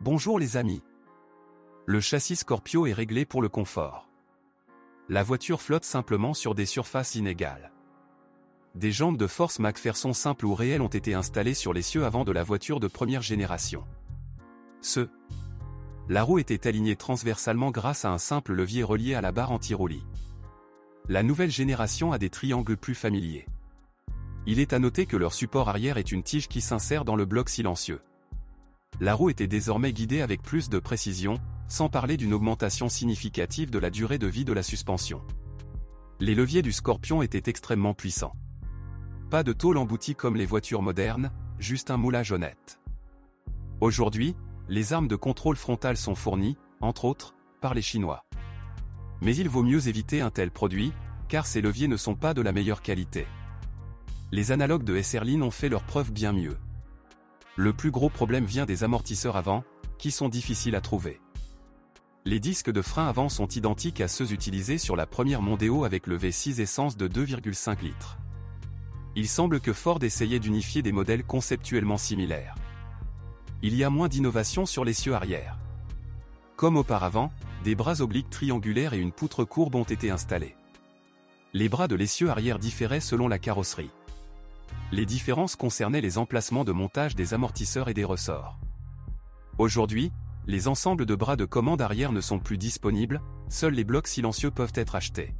Bonjour les amis. Le châssis Scorpio est réglé pour le confort. La voiture flotte simplement sur des surfaces inégales. Des jambes de force McPherson simples ou réelles ont été installées sur l'essieu avant de la voiture de première génération. La roue était alignée transversalement grâce à un simple levier relié à la barre anti-roulis. La nouvelle génération a des triangles plus familiers. Il est à noter que leur support arrière est une tige qui s'insère dans le bloc silencieux. La roue était désormais guidée avec plus de précision, sans parler d'une augmentation significative de la durée de vie de la suspension. Les leviers du Scorpion étaient extrêmement puissants. Pas de tôle emboutie comme les voitures modernes, juste un moulage honnête. Aujourd'hui, les armes de contrôle frontal sont fournies, entre autres, par les Chinois. Mais il vaut mieux éviter un tel produit, car ces leviers ne sont pas de la meilleure qualité. Les analogues de SR-Line ont fait leur preuve bien mieux. Le plus gros problème vient des amortisseurs avant, qui sont difficiles à trouver. Les disques de frein avant sont identiques à ceux utilisés sur la première Mondeo avec le V6 essence de 2,5 litres. Il semble que Ford essayait d'unifier des modèles conceptuellement similaires. Il y a moins d'innovation sur l'essieu arrière. Comme auparavant, des bras obliques triangulaires et une poutre courbe ont été installés. Les bras de l'essieu arrière différaient selon la carrosserie. Les différences concernaient les emplacements de montage des amortisseurs et des ressorts. Aujourd'hui, les ensembles de bras de commande arrière ne sont plus disponibles, seuls les blocs silencieux peuvent être achetés.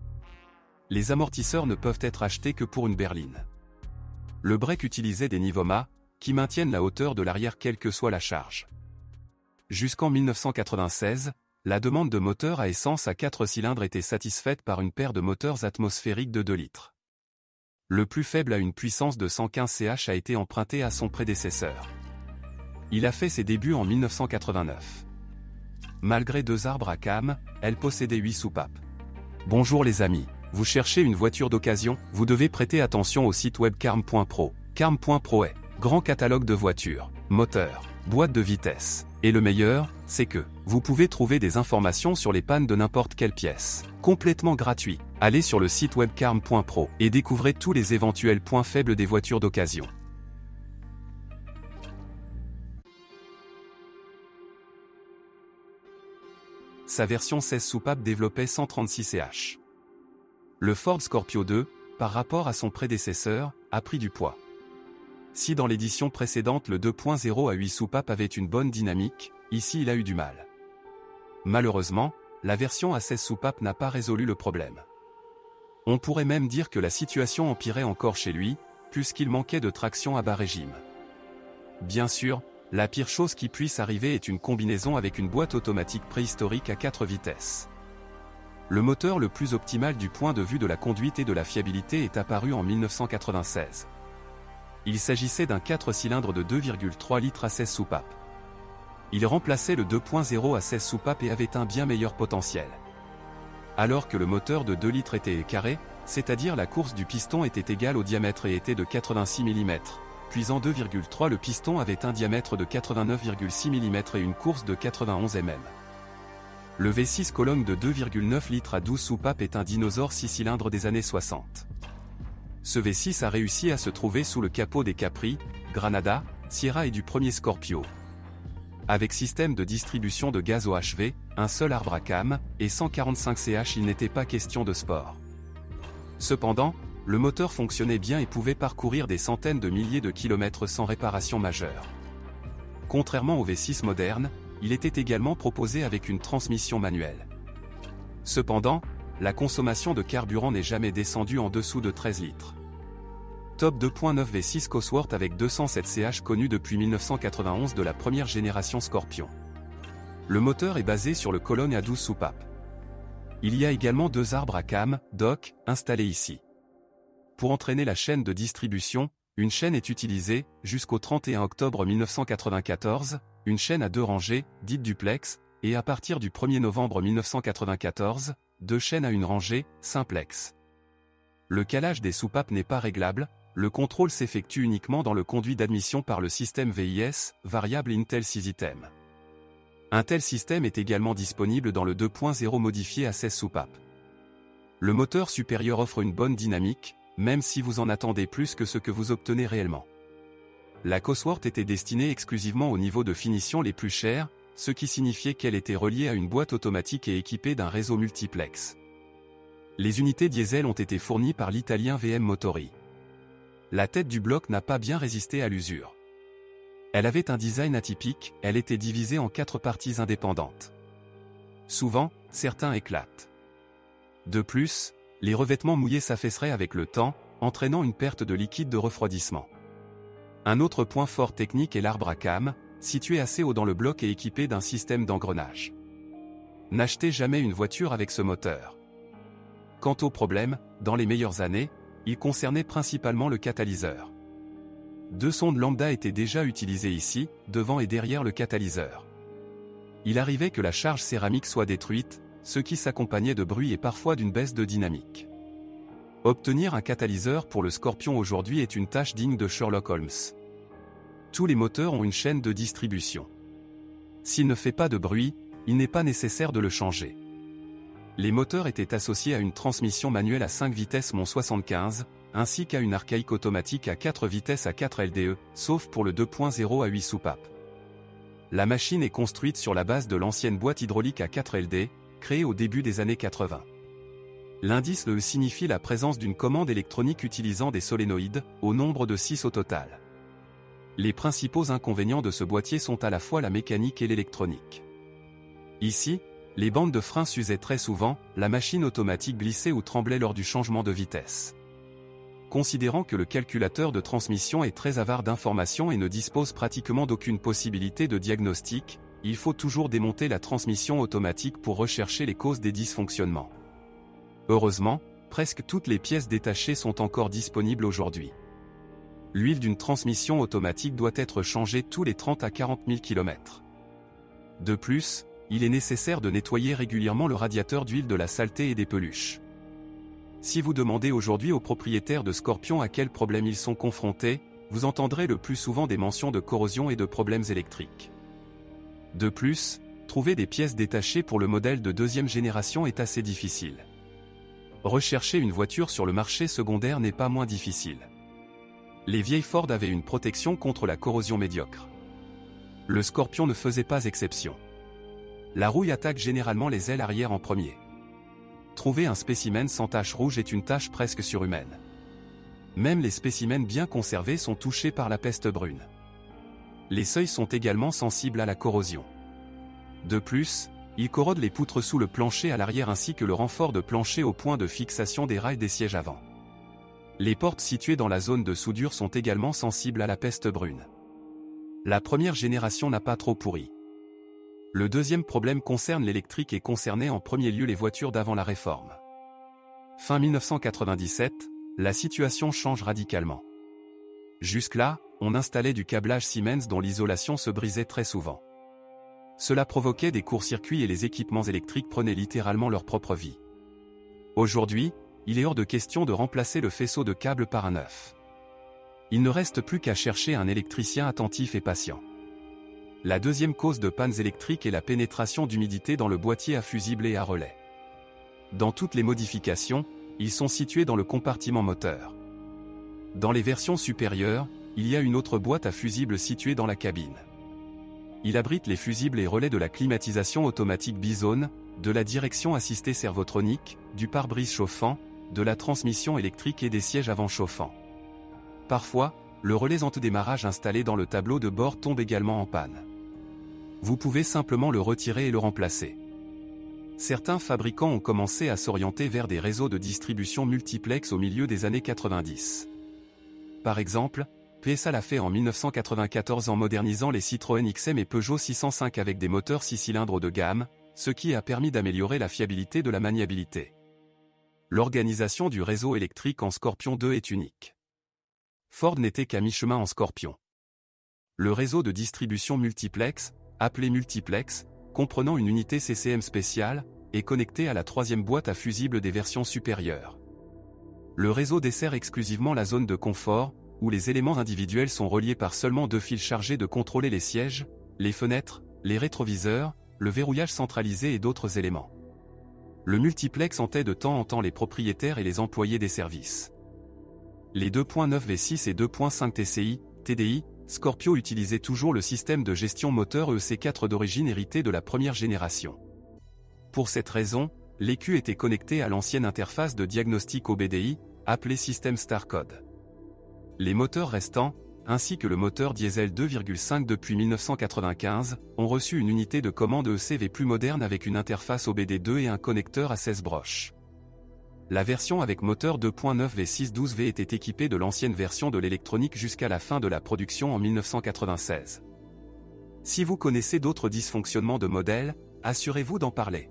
Les amortisseurs ne peuvent être achetés que pour une berline. Le break utilisait des niveaux mâts, qui maintiennent la hauteur de l'arrière quelle que soit la charge. Jusqu'en 1996, la demande de moteurs à essence à 4 cylindres était satisfaite par une paire de moteurs atmosphériques de 2 litres. Le plus faible à une puissance de 115 ch a été emprunté à son prédécesseur. Il a fait ses débuts en 1989. Malgré 2 arbres à cames, elle possédait 8 soupapes. Bonjour les amis, vous cherchez une voiture d'occasion? Vous devez prêter attention au site web carm.pro. Carm.pro est grand catalogue de voitures, moteurs, boîtes de vitesse. Et le meilleur, c'est que vous pouvez trouver des informations sur les pannes de n'importe quelle pièce. Complètement gratuit. Allez sur le site web carm.pro et découvrez tous les éventuels points faibles des voitures d'occasion. Sa version 16 soupapes développait 136 ch. Le Ford Scorpio 2, par rapport à son prédécesseur, a pris du poids. Si dans l'édition précédente le 2.0 à 8 soupapes avait une bonne dynamique, ici il a eu du mal. Malheureusement, la version à 16 soupapes n'a pas résolu le problème. On pourrait même dire que la situation empirait encore chez lui, puisqu'il manquait de traction à bas régime. Bien sûr, la pire chose qui puisse arriver est une combinaison avec une boîte automatique préhistorique à 4 vitesses. Le moteur le plus optimal du point de vue de la conduite et de la fiabilité est apparu en 1996. Il s'agissait d'un 4 cylindres de 2,3 litres à 16 soupapes. Il remplaçait le 2.0 à 16 soupapes et avait un bien meilleur potentiel. Alors que le moteur de 2 litres était carré, c'est-à-dire la course du piston était égale au diamètre et était de 86 mm, puis en 2,3 le piston avait un diamètre de 89,6 mm et une course de 91 mm. Le V6 colonne de 2,9 litres à 12 soupapes est un dinosaure 6 cylindres des années 60. Ce V6 a réussi à se trouver sous le capot des Capri, Granada, Sierra et du premier Scorpio. Avec système de distribution de gaz OHV, un seul arbre à cames, et 145 ch il n'était pas question de sport. Cependant, le moteur fonctionnait bien et pouvait parcourir des centaines de milliers de kilomètres sans réparation majeure. Contrairement au V6 moderne, il était également proposé avec une transmission manuelle. Cependant, la consommation de carburant n'est jamais descendue en dessous de 13 litres. Top 2.9 V6 Cosworth avec 207 ch connu depuis 1991 de la première génération Scorpion. Le moteur est basé sur le colonne à 12 soupapes. Il y a également 2 arbres à cames, dock, installés ici. Pour entraîner la chaîne de distribution, une chaîne est utilisée, jusqu'au 31 octobre 1994, une chaîne à 2 rangées, dite duplex, et à partir du 1er novembre 1994, 2 chaînes à 1 rangée, simplex. Le calage des soupapes n'est pas réglable, le contrôle s'effectue uniquement dans le conduit d'admission par le système VIS, Variable Intel 6 Item. Un tel système est également disponible dans le 2.0 modifié à 16 soupapes. Le moteur supérieur offre une bonne dynamique, même si vous en attendez plus que ce que vous obtenez réellement. La Cosworth était destinée exclusivement aux niveaux de finition les plus chers, ce qui signifiait qu'elle était reliée à une boîte automatique et équipée d'un réseau multiplex. Les unités diesel ont été fournies par l'italien VM Motori. La tête du bloc n'a pas bien résisté à l'usure. Elle avait un design atypique, elle était divisée en 4 parties indépendantes. Souvent, certains éclatent. De plus, les revêtements mouillés s'affaisseraient avec le temps, entraînant une perte de liquide de refroidissement. Un autre point fort technique est l'arbre à cames, situé assez haut dans le bloc et équipé d'un système d'engrenage. N'achetez jamais une voiture avec ce moteur. Quant au problème, dans les meilleures années, il concernait principalement le catalyseur. 2 sondes lambda étaient déjà utilisées ici, devant et derrière le catalyseur. Il arrivait que la charge céramique soit détruite, ce qui s'accompagnait de bruit et parfois d'une baisse de dynamique. Obtenir un catalyseur pour le Scorpion aujourd'hui est une tâche digne de Sherlock Holmes. Tous les moteurs ont une chaîne de distribution. S'il ne fait pas de bruit, il n'est pas nécessaire de le changer. Les moteurs étaient associés à une transmission manuelle à 5 vitesses Mon 75, ainsi qu'à une archaïque automatique à 4 vitesses à 4 LDE, sauf pour le 2.0 à 8 soupapes. La machine est construite sur la base de l'ancienne boîte hydraulique à 4 LD, créée au début des années 80. L'indice LE signifie la présence d'une commande électronique utilisant des solénoïdes, au nombre de 6 au total. Les principaux inconvénients de ce boîtier sont à la fois la mécanique et l'électronique. Ici, les bandes de frein s'usaient très souvent, la machine automatique glissait ou tremblait lors du changement de vitesse. Considérant que le calculateur de transmission est très avare d'informations et ne dispose pratiquement d'aucune possibilité de diagnostic, il faut toujours démonter la transmission automatique pour rechercher les causes des dysfonctionnements. Heureusement, presque toutes les pièces détachées sont encore disponibles aujourd'hui. L'huile d'une transmission automatique doit être changée tous les 30 à 40 000 km. De plus, il est nécessaire de nettoyer régulièrement le radiateur d'huile de la saleté et des peluches. Si vous demandez aujourd'hui aux propriétaires de Scorpion à quels problèmes ils sont confrontés, vous entendrez le plus souvent des mentions de corrosion et de problèmes électriques. De plus, trouver des pièces détachées pour le modèle de 2e génération est assez difficile. Rechercher une voiture sur le marché secondaire n'est pas moins difficile. Les vieilles Ford avaient une protection contre la corrosion médiocre. Le Scorpion ne faisait pas exception. La rouille attaque généralement les ailes arrière en premier. Trouver un spécimen sans tache rouge est une tâche presque surhumaine. Même les spécimens bien conservés sont touchés par la peste brune. Les seuils sont également sensibles à la corrosion. De plus, ils corrodent les poutres sous le plancher à l'arrière ainsi que le renfort de plancher au point de fixation des rails des sièges avant. Les portes situées dans la zone de soudure sont également sensibles à la peste brune. La première génération n'a pas trop pourri. Le deuxième problème concerne l'électrique et concernait en premier lieu les voitures d'avant la réforme. Fin 1997, la situation change radicalement. Jusque-là, on installait du câblage Siemens dont l'isolation se brisait très souvent. Cela provoquait des courts-circuits et les équipements électriques prenaient littéralement leur propre vie. Aujourd'hui, il est hors de question de remplacer le faisceau de câbles par un neuf. Il ne reste plus qu'à chercher un électricien attentif et patient. La deuxième cause de pannes électriques est la pénétration d'humidité dans le boîtier à fusible et à relais. Dans toutes les modifications, ils sont situés dans le compartiment moteur. Dans les versions supérieures, il y a une autre boîte à fusibles située dans la cabine. Il abrite les fusibles et relais de la climatisation automatique bizone, de la direction assistée servotronique, du pare-brise chauffant, de la transmission électrique et des sièges avant chauffants. Parfois, le relais anti-démarrage installé dans le tableau de bord tombe également en panne. Vous pouvez simplement le retirer et le remplacer. Certains fabricants ont commencé à s'orienter vers des réseaux de distribution multiplex au milieu des années 90. Par exemple, PSA l'a fait en 1994 en modernisant les Citroën XM et Peugeot 605 avec des moteurs 6 cylindres haut de gamme, ce qui a permis d'améliorer la fiabilité de la maniabilité. L'organisation du réseau électrique en Scorpion 2 est unique. Ford n'était qu'à mi-chemin en Scorpion. Le réseau de distribution multiplex, appelé multiplex, comprenant une unité CCM spéciale, est connecté à la troisième boîte à fusibles des versions supérieures. Le réseau dessert exclusivement la zone de confort, où les éléments individuels sont reliés par seulement 2 fils chargés de contrôler les sièges, les fenêtres, les rétroviseurs, le verrouillage centralisé et d'autres éléments. Le multiplex hantait de temps en temps les propriétaires et les employés des services. Les 2.9 V6 et 2.5 TCI, TDI, Scorpio utilisait toujours le système de gestion moteur EC4 d'origine hérité de la première génération. Pour cette raison, l'écu était connecté à l'ancienne interface de diagnostic OBDI, appelée System Star Code. Les moteurs restants, ainsi que le moteur diesel 2,5 depuis 1995, ont reçu une unité de commande ECV plus moderne avec une interface OBD2 et un connecteur à 16 broches. La version avec moteur 2.9 V612V était équipée de l'ancienne version de l'électronique jusqu'à la fin de la production en 1996. Si vous connaissez d'autres dysfonctionnements de modèle, assurez-vous d'en parler.